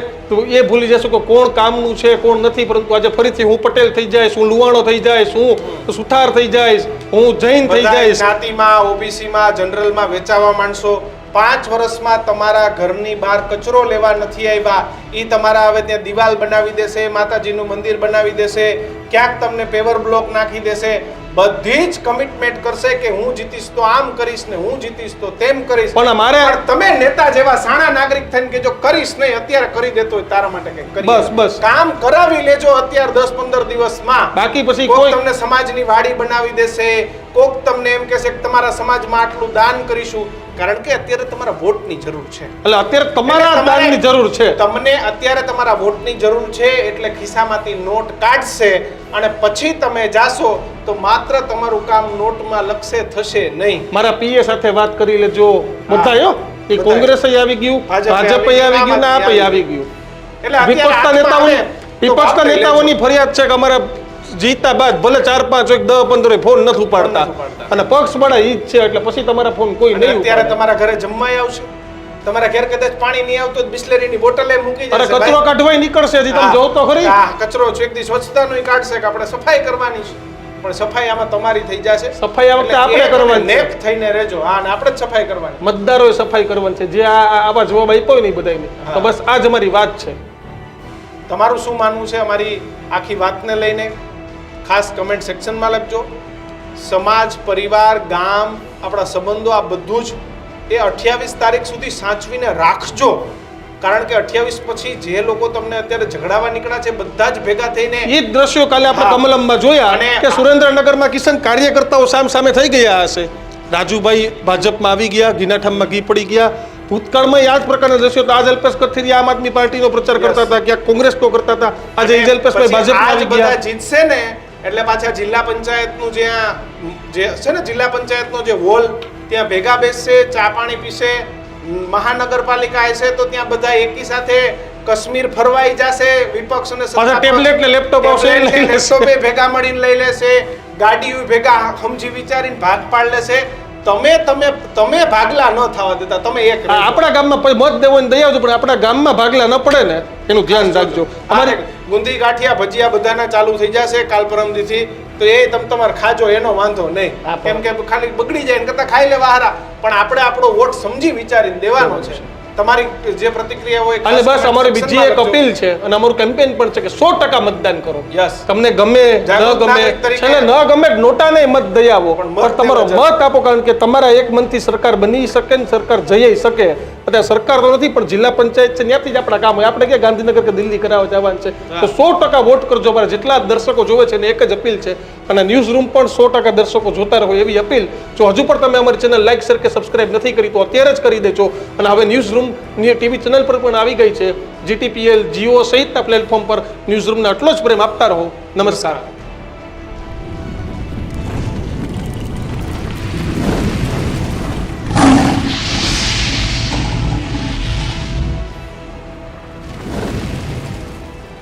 એ ભૂલી જશું કે કોણ કામનું છે કોણ નથી. પરંતુ આજે ફરીથી હું પટેલ થઈ જઈશ, હું લુવાણો થઈ જઈશ, હું સુથાર થઈ જઈશ, હું જૈન થઈ બધા જઈશ. જ્ઞાતિમાં, ઓબીસીમાં, જનરલમાં વેચાવા માંડશો. 5 વર્ષમાં તમારા ઘરની બહાર કચરો લેવા નથી આવ્યા, ઈ તમારા હવે ત્યાં દિવાલ બનાવી દેશે, માતાજીનું મંદિર બનાવી દેશે, ક્યાંક તમને પેવર બ્લોક નાખી દેશે. બધી જ કમિટમેન્ટ કરશે કે હું જીતીશ તો આમ કરીશ ને હું જીતીશ તો તેમ કરીશ. પણ અમારે પણ તમે નેતા જેવા સાણા નાગરિક થઈને કે જો કરીશ નહીં, અત્યારે કરી દેતો હોય તારા માટે કંઈક કરીએ. બસ. કામ કરાવી લેજો અત્યારે 10-15 દિવસમાં. બાકી પછી કોક કોઈ તમને સમાજની વાડી બનાવી દેશે, કોક તમને એમ કહેશે કે તમારા સમાજમાં આટલું દાન કરીશું. કારણ કે અત્યારે તમારા વોટની જરૂર છે. એટલે અત્યારે તમારા એટલે તમારે- દાનની જરૂર છે. તમને અત્યારે તમારા વોટની જરૂર છે એટલે ખિસ્સામાંથી નોટ કાઢશે અને પછી તમે જાશો તો માત્ર તમારું કામ નોટમાં લખશે, થશે નહીં. મારા પીએ સાથે વાત કરી લેજો બધા. એ બધાય. કોંગ્રેસ આવી ગયું, ભાજપે ભાજપ આવી ગયું ને આમ આપે આવી ગયું. એટલે અત્યારે વિપક્ષના હાથમાં નેતાઓની આવે તો વિપક્ષના વાપરી નેતાઓની ફરિયાદ છે કે અમારા જીતા બાદ ભલે 4, 5, 10, 15 ફોન નથી ઉપાડતા નથી ઉપાડતા. અને પક્ષ વાળા ઈ જ છે. એટલે પછી તમારા ફોન કોઈ અને નહીં અત્યારે ઉપાડે. તમારા ઘરે જમવાય આવશે, તમારા ઘેર કદાચ પાણી નહીં આવતું તો બિસ્લેરીની બોટલે મૂકી અરે જશે. કચરો કાઢવાય નીકળશે હજી તમે જોવો તો ખરી. હા, કચરો છે એક દી સ્વચ્છતાનું કાઢશે કે આપણે સફાઈ કરવાની છે, પણ સફાઈ આમાં તમારી થઈ જશે. સફાઈ આ વખતે આપણે કરવાની છે. નેક થઈને રહેજો. હા, અને આપણે જ સફાઈ કરવાની. મતદારોએ સફાઈ કરવાની છે. જે આવા જવાબ આપ્યો નહીં બધાને, તો બસ આ જ અમારી વાત છે. તમારું શું માનવું છે અમારી આખી વાતને લઈને ખાસ કમેન્ટ સેક્શનમાં લખજો. સમાજ, પરિવાર, ગામ, આપણા સંબંધો આ બધું જ એ 28 તારીખ સુધી સાચવીને રાખજો. કારણ કે 28 પછી જે લોકો તમને અત્યારે ઝઘડાવા નીકળ્યા છે બધા જ ભેગા થઈને એ જ દ્રશ્યો કાલે આપણે હા. કમલમમાં જોયા અને કે સુરેન્દ્રનગરમાં કિશન કાર્યકર્તાઓ સામે થઈ ગયા હશે. રાજુભાઈ ભાજપમાં આવી ગયા, ઘીનાઠામમાં ઘી પડી ગયા. ભૂતકાળમાં આ જ પ્રકારના દ્રશ્યો તો આજ અલ્પેશ કથિરિયા આમ આદમી પાર્ટીનો પ્રચાર કરતા હતા, ક્યાંક કોંગ્રેસનો કરતા હતા. આજે અને અલ્પેશભાઈ પછી ભાજપમાં આ જ આવી બધા ગયા. જીતશે ને એટલે પાછા જિલ્લા પંચાયતનું જે છે ને જિલ્લા પંચાયતનો જે હોલ ત્યાં ભેગા બેસશે, ચા પાણી પીશે. મહાનગરપાલિકા આવશે તો ત્યાં બધા એકી સાથે કાશ્મીર ફરવાઈ જશે. વિપક્ષ અને પાછા ટેબ્લેટ ને લેપટોપ આવશે એ લઈ લેશે. લેપટોપે ભેગા મળીને લઈ લેશે, ગાડીઓ ભેગા સમજી વિચારીને ભાગ પાડ લેશે. તમે ભાગલા ન થવા દેતા, તમે એક આ આપણા ગામમાં પછી મત દેવો ને દઈ આવજો, પણ આપણા ગામમાં ભાગલા ન પડે ને એનું ધ્યાન રાખજો. અમારે ગુંદી ગાંઠિયા ભજીયા બધાના ચાલુ થઈ જશે કાલ પરમદીથી, તો એ તમારે ખાજો, એનો વાંધો નહીં. કેમ કે ખાલી બગડી જાય ને કરતા ખાઈ લેવા હારા. પણ આપણે આપણો વોટ સમજી વિચારીને દેવાનો છે. તમારી જે પ્રતિક્રિયા હોય અને બસ અમારી બીજી એક અપીલ છે અને અમારું કેમ્પેન પણ છે કે 100% મતદાન કરો. યસ. તમને ગમે ન જાગૃત ગમે, નાગરિક તરીકે છેલ્લે ન ગમે નોટાને મત દઈ આવો, પણ મત પણ તમારો દેવા મત આપો. કારણ કે તમારા એક મનથી સરકાર બની શકે ને સરકાર જઈ શકે. અત્યારે સરકાર તો નથી પણ જિલ્લા પંચાયત છે ત્યાંથી જ આપણા કામ હોય. આપણે ક્યાં ગાંધીનગર કે દિલ્હી કરાવવા જવાનું છે? તો 100% વોટ કરજો. અમારા જેટલા દર્શકો જોવે છે ને એક જ અપીલ છે, અને ન્યૂઝ રૂમ પણ 100% દર્શકો જોતા રહો એવી અપીલ. જો હજુ પણ તમે અમારી ચેનલ લાઈક, શેર કે સબસ્ક્રાઇબ નથી કરી તો અત્યારે જ કરી દેજો. અને હવે ન્યૂઝ રૂમ ટીવી ચેનલ પર પણ આવી ગઈ છે. GTPL, જીઓ સહિતના પ્લેટફોર્મ પર ન્યૂઝ રૂમને આટલો જ પ્રેમ આપતા રહો. નમસ્કાર.